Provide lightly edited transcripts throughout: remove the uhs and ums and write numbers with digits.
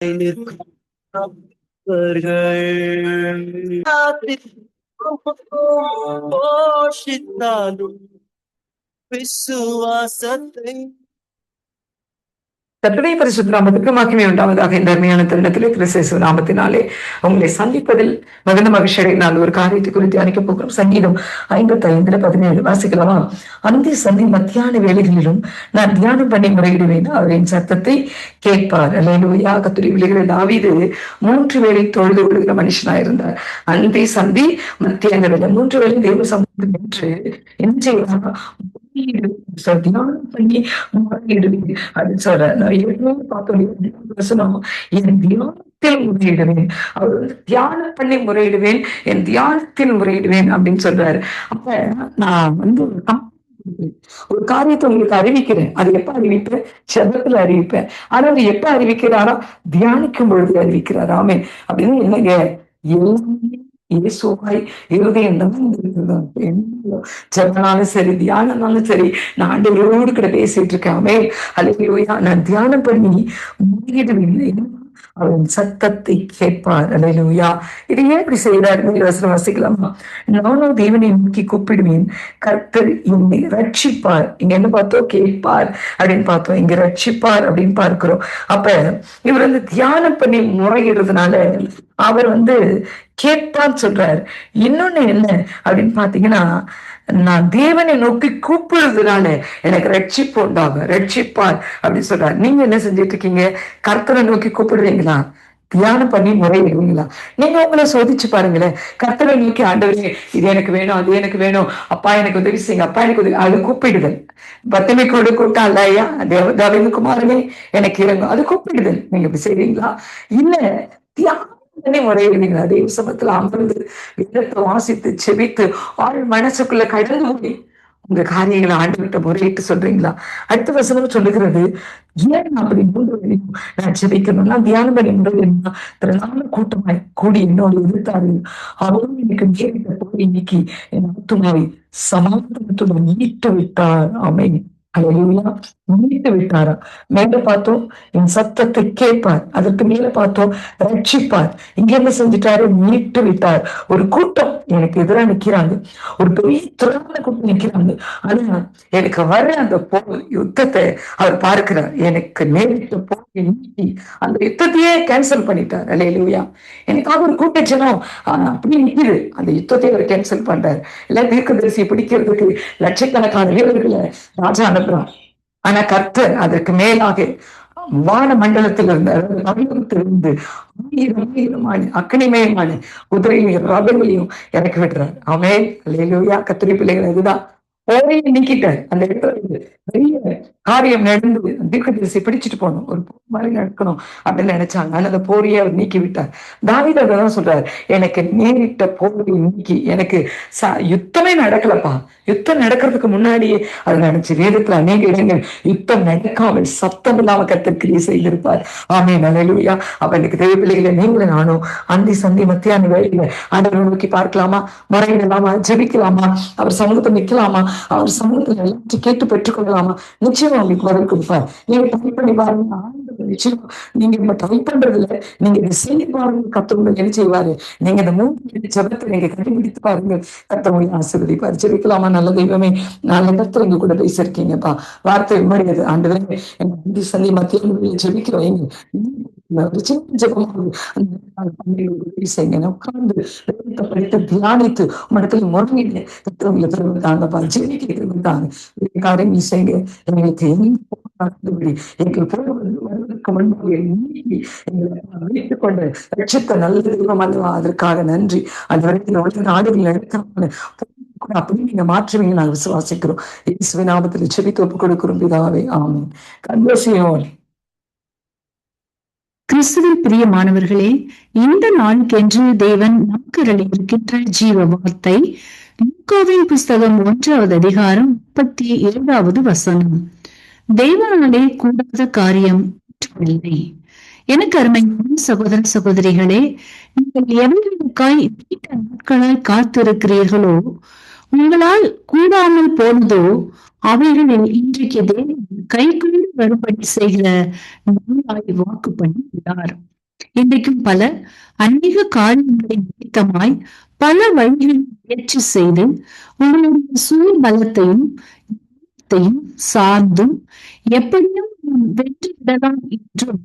நிற்கும் அவர்கள் போஷித்தாலும் விசுவாசத்தை கர்த்தருடைய பரிசுத்த நாமத்துக்கு மகிமை உண்டாவதாக. இந்த அருமையான தருணத்திலே கிறிஸ்து நாமத்தினாலே உங்களை சந்திப்பதில் மிகுந்த மகிழ்ச்சி அடையினால் ஒரு காரியத்தை குறித்து தியானிக்க போகிறோம். சங்கீதம் 55:17 வாசிக்கலாமா? அந்த சந்தி மத்தியான வேலைகளிலும் நான் தியானம் பண்ணி முறையிடுவேன், அவரின் சத்தத்தை கேட்பார். அல்லேலூயா. கர்த்தருடைய பிள்ளைகளே, தாவீது 3 வேளை தொழுது கொள்கிற மனுஷனாயிருந்தார். அந்தி சந்தி மத்தியான வேலை 3 வேளை தேவ சமூகத்தில் நின்று என்ன செய்வார்? தியானம் பண்ணி முறையிடுவேன் அப்படின்னு சொல்ற. நான் ஏற்கனவே பார்த்தோம், என் தியானத்தில் முறையிடுவேன். அவர் தியானம் பண்ணி முறையிடுவேன், என் தியானத்தில் முறையிடுவேன் அப்படின்னு சொல்றாரு. அப்ப நான் ஒரு காரியத்தை உங்களுக்கு அறிவிக்கிறேன். அது எப்ப அறிவிப்பேன்? செபத்துல அறிவிப்பேன். ஆனா அது எப்ப அறிவிக்கிறாரா? தியானிக்கும் பொழுது அறிவிக்கிறார். ஆமே. அப்படின்னு என்னங்க, இயேசுவாய் இருதயம் ஜெபனாலும் சரி, தியானம்னாலும் சரி, நான் ஆண்டவரோடு கூட பேசிட்டு இருக்கேன். அல்லேலூயா. நான் தியானம் பண்ணி முறையிடுவேன், அவன் சத்தத்தை கேட்பார். அல்லேலூயா. இது ஏன் இப்படி செய்யறாரு? வசனம் வாசிக்கலாமா? நானும் தேவனை நோக்கி கூப்பிடுவேன், கர்த்தர் என்னை ரட்சிப்பார். இங்க என்ன பார்த்தோம்? கேட்பார் அப்படின்னு பார்த்தோம். இங்க ரட்சிப்பார் அப்படின்னு பார்க்கிறோம். அப்ப இவர் தியானம் பண்ணி முறையிடுறதுனால அவர் கேட்பான்னு சொல்றாரு. இன்னொன்னு என்ன அப்படின்னு பாத்தீங்கன்னா, நான் தேவனை நோக்கி கூப்பிடுறதுனால எனக்கு ரட்சிப்பு உண்டாகும், ரட்சிப்பார் அப்படின்னு சொல்றாரு. நீங்க என்ன செஞ்சுட்டு இருக்கீங்க? கர்த்தரை நோக்கி கூப்பிடுறீங்களா? தியானம் பண்ணி முறையிடுவீங்களா? நீங்க உங்களை சோதிச்சு பாருங்களேன். கர்த்தரை நோக்கி, ஆண்டவரே இது எனக்கு வேணும், அது எனக்கு வேணும், அப்பா எனக்கு உதவி செய்யுங்க, அப்பா எனக்கு உதவி, அது கூப்பிடுதல். பத்தமைக்கோடு கூட்டம் இல்லையா? தாவீது குமாரனே எனக்கு இறங்கும், அது கூப்பிடுதல். நீங்க இப்படி செய்வீங்களா? இல்ல தியானம் முறையிடுவீங்களா? அதே சமயத்துல அமர்ந்து வேதத்தை வாசித்து செபித்து ஆள் மனசுக்குள்ள கடந்து போய் உங்க காரியங்களை ஆண்டுகிட்ட முறையிட்டு சொல்றீங்களா? அடுத்த வசனம் சொல்லுகிறது, ஏன் அப்படி 3 வேளையும் நான் செபிக்கணும்னா, தியானம் பண்ணி முறையிடணும்னா, திரளான கூட்டமாய் கூடி என்னோடு எதிர்த்தார்கள். அவரும் எனக்கு நேரிட்ட போய் நீக்கி என் ஆத்துமாவை சமாதானத்துடன் மீட்டு விட்டார். ஆமென். அல்லேலூயா. மீட்டு விட்டாரா? மேல பார்த்தோம், என் சத்தத்தை கேட்பார். அதற்கு மேல பார்த்தோம், ரட்சிப்பார். இங்க என்ன செஞ்சுட்டாரு? மீட்டு விட்டார். ஒரு கூட்டம் எனக்கு எதிராக நிக்கிறாங்க, ஒரு பெரிய திரளான கூட்டம் நிக்கிறாங்க. ஆனா எனக்கு வர்ற அந்த யுத்தத்தை அவர் பார்க்கிறார். எனக்கு நேரிட்ட போரை நீக்கி அந்த யுத்தத்தையே கேன்சல் பண்ணிட்டார். அல்லேலூயா. எனக்காக ஒரு கூட்ட ஜனம் அப்படி நிக்குது, அந்த யுத்தத்தை அவர் கேன்சல் பண்றாரு. இல்ல தீர்க்கதரிசியை பிடிக்கிறதுக்கு லட்சக்கணக்கான வீரர்களை ராஜா அனுப்புறான். ஆனா கர்த்தர் அதற்கு மேலாக வான மண்டலத்திலிருந்து, அதாவது பரலோகத்திலிருந்து ஆயிரமான அக்னிமயமான குதிரையும் ரதங்களையும் இறக்கி விடுறார். ஆமென். அல்லேலூயா. கர்த்தருடைய பிள்ளைகள், இதுதான் போரையும் நீக்கிட்டார். அந்த இடத்துல பெரிய காரியம் நடந்து தீர்க்கதரிசி பிடிச்சிட்டு போகணும், ஒரு போர் மாதிரி நடக்கணும் அப்படின்னு நினைச்சாங்க. ஆனா அந்த போரையே அவர் நீக்கி விட்டார். தாவீது அதான் சொல்றாரு, எனக்கு நேரிட்ட போரை நீக்கி, எனக்கு யுத்தமே நடக்கலப்பா, யுத்தம் நடக்கிறதுக்கு முன்னாடியே அது நினைச்சு வேதத்துல அநேக இடங்கள் யுத்தம் நடக்காமல் சத்தம் இல்லாம கர்த்தர் கிரியை செய்திருப்பார். ஆமென். அல்லேலூயா. அப்ப எனக்கு தேவ பிள்ளைகளை, நீங்களும் நானும் அந்தி சந்தி மத்தியான வேளையில ஆண்டவரை நோக்கி பார்க்கலாமா? முறையிடலாமா? ஜெபிக்கலாமா? அவர் சமூகத்தை நிக்கலாமா? அவர் சமூகத்துல எல்லாத்தையும் கேட்டு பெற்றுக்கொள்ளலாமா? நிச்சயமா உங்களுக்கு பதில் கொடுப்பார். நீங்க ட்ரை பண்ணி பாருங்க. ஆண்டவர் நிச்சயமா, நீங்க இப்ப ட்ரை பண்றதுல நீங்க இதை செய்ய பாருங்க, கர்த்தர் உங்களுக்கு என்ன செய்வாரு? நீங்க இந்த 3 ஜெபத்தை நீங்க கண்டுபிடித்து பாருங்க, கர்த்தர் உங்களுக்கு ஆசீர்வதிப்பார். ஜெபிக்கலாமா? நல்ல தெய்வமே, நான் இடத்துல எங்க கூட பேசியிருக்கீங்கப்பா. வார்த்தை உண்மையாது. ஆண்டவரே, எங்க அந்தி சந்தி மத்திய ஜெபிக்கிறோம். ஒரு சின்ன ஜெபமாகுது, உட்கார்ந்து படித்து தியானித்து உடத்துல முறையிட்டு கர்த்தர் திருவிழாங்கப்பா, ஜெபிக்கிறாங்க. காரியங்கள் செய்யுங்க. எங்களுக்கு எங்களுக்கு வருவதற்கு முன்பாக எங்களை வைத்துக் கொண்டு ரட்சித்த நல்ல தெய்வம் அல்லவா, அதற்காக நன்றி. அது வரைக்கும் உலக நாடுகள் எடுக்கிறாங்க அப்படி நீங்க மாற்றுவீங்க நாங்க விசுவாசிக்கிறோம். இயேசுவின் நாமத்தில் ஜெபித்து ஒப்புக் கொடுக்கிறோம் பிதாவே. ஆமென். கன்வர்சியோன். கிறிஸ்துவில் பிரியமானவர்களே, இந்த நாளுக்கென்று தேவன் நமக்கு இருக்கின்ற ஜீவ வார்த்தை லூக்காவின் புஸ்தகம் 1வது அதிகாரம் 37வது வசனம். தேவனாலே கூடாத காரியம் இல்லை. எனக்கு அருமையான சகோதர சகோதரிகளே, நீங்கள் எவர்களுக்காய் நீண்ட நாட்களாய் காத்திருக்கிறீர்களோ, உங்களால் கூடாமல் போனதோ அவைகளில் இன்றைக்கு தேவன் கைகூடி வரும்படி செய்கிற நாளாய் வாக்கு பண்ணியுள்ளார். இன்றைக்கும் பலர் அநேக காரியங்களை நிமித்தமாய் பல வழிகளில் முயற்சி செய்து உங்களுடைய சுய பலத்தையும் சார்ந்தும் எப்படியும் வெற்றி விடலாம் என்றும்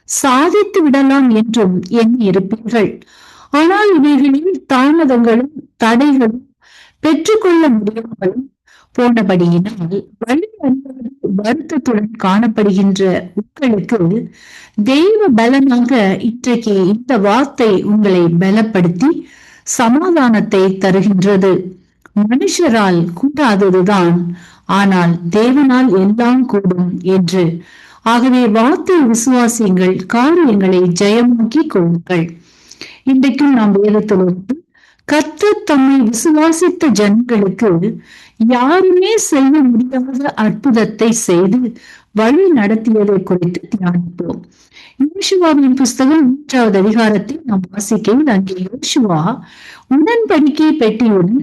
சாதித்து விடலாம் என்றும் எண்ணி இருப்பீர்கள். ஆனால் இவைகளில் தாமதங்களும் தடைகளும் பெற்றுக்கொள்ள முடியாமலும் போனபடியினால் வழி அறிவது வருத்தத்துடன் காணப்படுகின்ற உங்களுக்கு தெய்வ பலனாக இன்றைக்கு இந்த வார்த்தை உங்களை பலப்படுத்தி சமாதானத்தை தருகின்றது. மனுஷரால் கூடாததுதான், ஆனால் தேவனால் எல்லாம் கூடும் என்று. ஆகவே வார்த்தை விசுவாசியுங்கள், காரியங்களை ஜெயமாக்கி கொள்ளுங்கள். இன்றைக்கும் நாம் வேதத்திலிருந்து கர்த்தர் தம்மை விசுவாசித்த ஜனங்களுக்கு யாருமே செய்ய முடியாத அற்புதத்தை செய்து வழி நடத்தியதை குறித்து தியானிப்போம். யோசுவாவின் புஸ்தகம் 3வது அதிகாரத்தில் நாம் வாசிக்கையில் அங்கே யோசுவா உடன்படிக்கை பெட்டியுடன்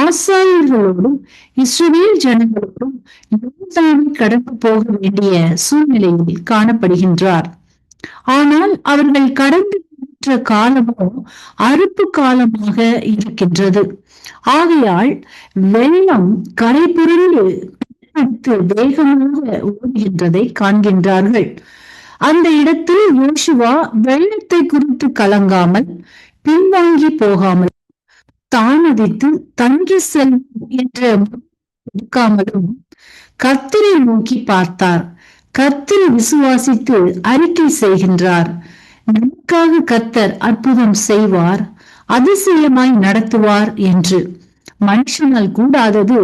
ஆசாரியர்களோடும் இஸ்ரவேல் ஜனங்களோடும் யோர்தானை கடந்து போக வேண்டிய சூழ்நிலையில் காணப்படுகின்றார். ஆனால் அவர்கள் கடந்து காலமோ அறுப்பு காலமாக இருக்கின்றது. ஆகையால் வெள்ளம் கரை புரண்டு வேகமாக ஓடுகின்றதை காண்கின்றார்கள். அந்த இடத்தில் யோசுவா வெள்ளத்தை குறித்து கலங்காமல் பின்வாங்கி போகாமல் தாமதித்து தங்கி செல்லும் என்ற இருக்காமலும் கர்த்தரை நோக்கி பார்த்தார். கர்த்தரை விசுவாசித்து அறிக்கை செய்கின்றார். நமக்காக கர்த்தர் அற்புதம் செய்வார், அதிசயமாய் நடத்துவார் என்று. மனுஷனால் கூடாதது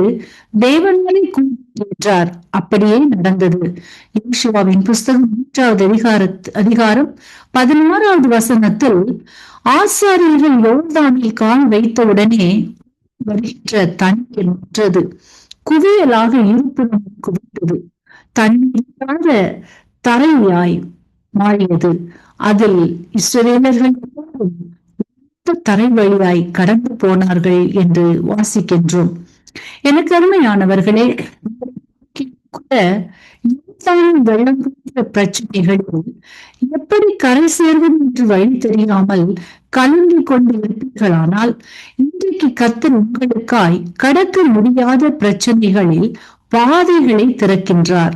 தேவனாலே கூடும் என்றார். அப்படியே நடந்தது. யோசுவாவின் புஸ்தகம் 3வது அதிகாரம் 16வது வசனத்தில் ஆசாரியர்கள் யோர்தானில் கால் வைத்தவுடனே வருகின்ற தண்ணீர் முற்றது, குவியலாக இருப்புறம் குவித்தது, தண்ணீராத தரையாய் மாறியது. அதில் இஸ்ரவேலர்கள் தரை வழியாய் கடந்து போனார்கள் என்று வாசிக்கின்றோம். எனக்கு அருமையானவர்களே, கூட வெள்ளம் போன்ற பிரச்சனைகளில் எப்படி கரை சேர்வது என்று வழி தெரியாமல் கலந்து கொண்டு இருப்பீர்களானால், இன்றைக்கு கர்த்தர் உங்களுக்காய் கடக்க முடியாத பிரச்சனைகளில் பாதைகளை திறக்கின்றார்.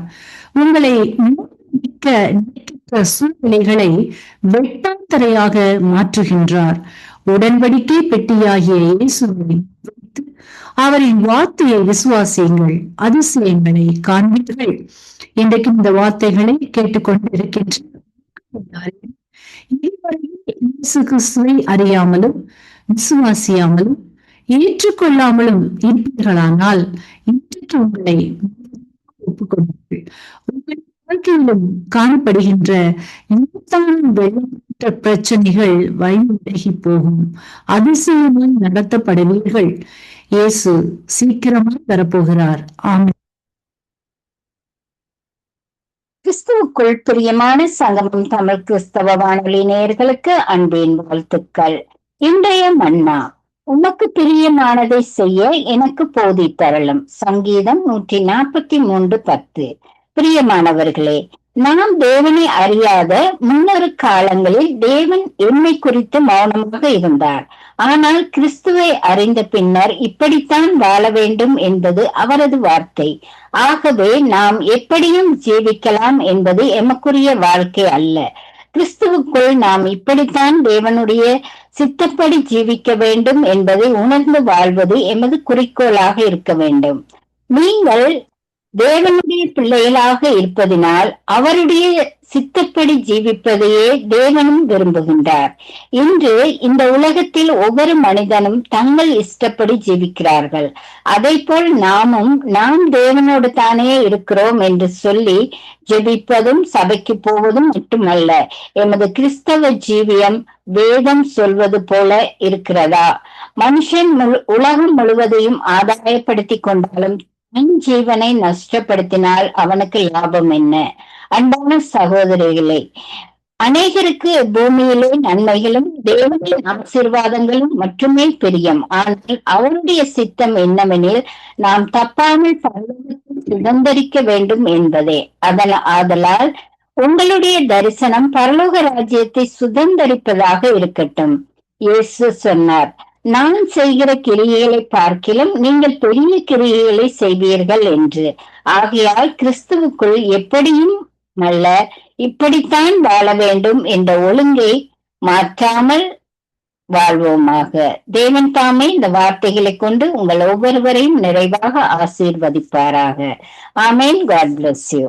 உங்களை சூழ்நிலைகளை வெட்டாந்தரையாக மாற்றுகின்றார். உடன்படிக்கை பெட்டியாகிய இயேசுவை வைத்து அவரின் வார்த்தையை விசுவாசியுங்கள், அதிசயங்களை காண்பீர்கள். இன்றைக்கு இந்த வார்த்தைகளை கேட்டுக்கொண்டு இருக்கின்ற இயேசு கிறிஸ்துவை அறியாமலும் விசுவாசியாமலும் ஏற்றுக்கொள்ளாமலும் இருப்பீர்களானால் இன்றைக்கு உங்களை ஒப்புக்கொள்ளுங்கள். உங்கள் வாழ்க்கையிலும் காணப்படுகின்ற வெள்ளப்பட்ட பிரச்சனைகள் வழி விலகி போகும், அதிசயமாய் நடத்தப்படுவீர்கள். இயேசு சீக்கிரமாய் வரப்போகிறார். ஆமென். கிறிஸ்துவுக்குள் பிரியமான சங்கமம் தமிழ் கிறிஸ்தவ வானொலி நேயர்களுக்கு அன்பின் வாழ்த்துக்கள். இன்றைய மன்னா, உமக்கு பிரியமானதை செய்ய எனக்கு போதித்தருளும். சங்கீதம் 143:10. பிரியமானவர்களே, நாம் தேவனை அறியாத முன்னொரு காலங்களில் தேவன் எம்மை குறித்து மௌனமாக இருந்தார். ஆனால் கிறிஸ்துவை அறிந்த பின்னர் இப்படித்தான் வாழ வேண்டும் என்பது அவரது வார்த்தை. ஆகவே நாம் எப்படியும் ஜீவிக்கலாம் என்பது எமக்குரிய வாழ்க்கை அல்ல. கிறிஸ்துவுக்குள் நாம் இப்படித்தான் தேவனுடைய சித்தப்படி ஜீவிக்க வேண்டும் என்பதை உணர்ந்து வாழ்வது எமது குறிக்கோளாக இருக்க வேண்டும். நீங்கள் தேவனுடைய பிள்ளைகளாக இருப்பதினால் அவருடைய சித்தப்படி ஜீவிப்பதையே தேவனும் விரும்புகின்றார். இன்று இந்த உலகத்தில் ஒவ்வொரு மனிதனும் தங்கள் இஷ்டப்படி ஜீவிக்கிறார்கள். அதை போல் நாம் தேவனோடு தானே இருக்கிறோம் என்று சொல்லி ஜெபிப்பதும் சபைக்கு போவதும் மட்டுமல்ல, எமது கிறிஸ்தவ ஜீவியம் வேதம் சொல்வது போல இருக்கிறதா? மனுஷன் உலகம் முழுவதையும் ஆதாயப்படுத்தி கொண்டாலும் தன் ஜீவனை நஷ்டப்படுத்தினால் அவனுக்கு லாபம் என்ன? அன்பான சகோதரிகளே, அநேகருக்கு பூமியிலே நன்மைகளும் தேவனின் ஆசீர்வாதங்களும் மட்டுமே பிரியம். ஆனால் அவருடைய சித்தம் என்னவெனில் நாம் தப்பாமல் பரலோகத்தை சுதந்தரிக்க வேண்டும் என்பதே. ஆதலால் உங்களுடைய தரிசனம் பரலோக ராஜ்யத்தை சுதந்தரிப்பதாக இருக்கட்டும். இயேசு சொன்னார், நான் செய்கிற கிரியைகளை பார்க்கிலும் நீங்கள் பெரிய கிரியைகளை செய்வீர்கள் என்று. ஆகையால் கிறிஸ்துவுக்குள் எப்படியும் அல்ல, இப்படித்தான் வாழ வேண்டும் என்ற ஒழுங்கை மாற்றாமல் வாழ்வோமாக. தேவன் தாமே இந்த வார்த்தைகளை கொண்டு உங்கள் ஒவ்வொருவரையும் நிறைவாக ஆசீர்வதிப்பாராக. ஆமென். God bless you.